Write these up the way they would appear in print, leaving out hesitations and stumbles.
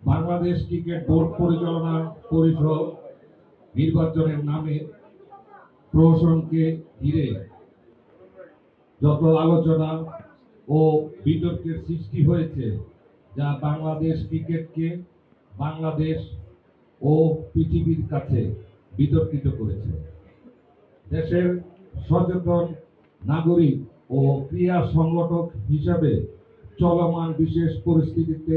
Bangladesh cricket board পরিচালনা পরিষদ নির্বাচনের নামে প্রহসনকে ঘিরে যত আলোচনা ও বিতর্কের সৃষ্টি হয়েছে, যা বাংলাদেশ ক্রিকেটকে বাংলাদেশ ও পৃথিবীর কাছে বিতর্কিত করেছে। দেশের সচেতন নাগরিক ও ক্রীড়া সংগঠক হিসাবে চলমান বিশেষ পরিস্থিতিতে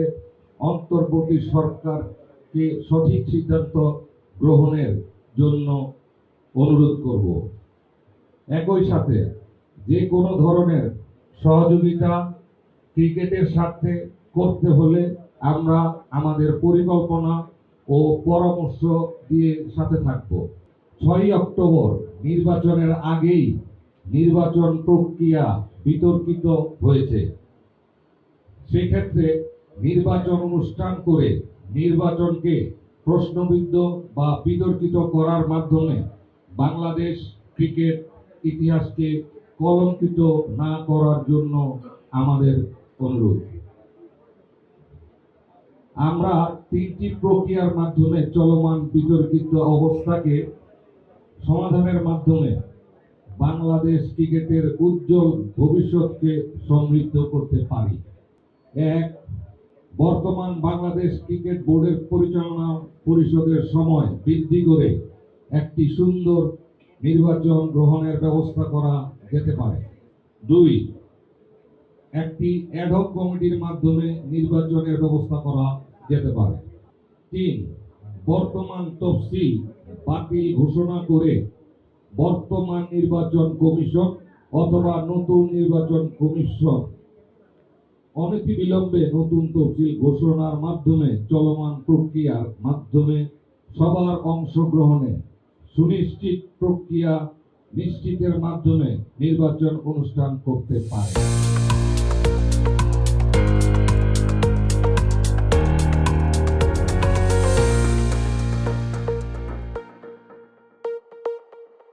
অন্তর্বর্তী সরকারকে সঠিক সিদ্ধান্ত গ্রহণের জন্য অনুরোধ করব। একই সাথে যে কোনো ধরনের সহযোগিতা ক্রিকেটের সাথে করতে হলে আমরা আমাদের পরিকল্পনা ও পরামর্শ দিয়ে সাথে থাকব। 6 অক্টোবর নির্বাচনের আগেই নির্বাচন প্রক্রিয়া বিতর্কিত হয়েছে। সেক্ষেত্রে নির্বাচন অনুষ্ঠান করে নির্বাচনকে প্রশ্নবিদ্ধ বা বিতর্কিত করার মাধ্যমে বাংলাদেশ ক্রিকেট ইতিহাসকে কলঙ্কিত না করার জন্য আমাদের অনুরোধ। আমরা 3টি প্রক্রিয়ার মাধ্যমে চলমান বিতর্কিত অবস্থাকে সমাধানের মাধ্যমে বাংলাদেশ ক্রিকেটের উজ্জ্বল ভবিষ্যৎকে সমৃদ্ধ করতে পারি। 1. বর্তমান বাংলাদেশ ক্রিকেট বোর্ডের পরিচালনা পরিষদের সময় বৃদ্ধি করে একটি সুন্দর নির্বাচন গ্রহণের ব্যবস্থা করা যেতে পারে। 2. একটি অ্যাডহক কমিটির মাধ্যমে নির্বাচনের ব্যবস্থা করা যেতে পারে। 3. বর্তমান তফসিল বাতিল ঘোষণা করে বর্তমান নির্বাচন কমিশন অথবা নতুন নির্বাচন কমিশন অনতিবিলম্বে নতুন তফসিল ঘোষণার মাধ্যমে চলমান প্রক্রিয়ার মাধ্যমে সবার অংশগ্রহণে সুনিশ্চিত প্রক্রিয়া নিশ্চিতের মাধ্যমে নির্বাচন অনুষ্ঠান করতে পারে।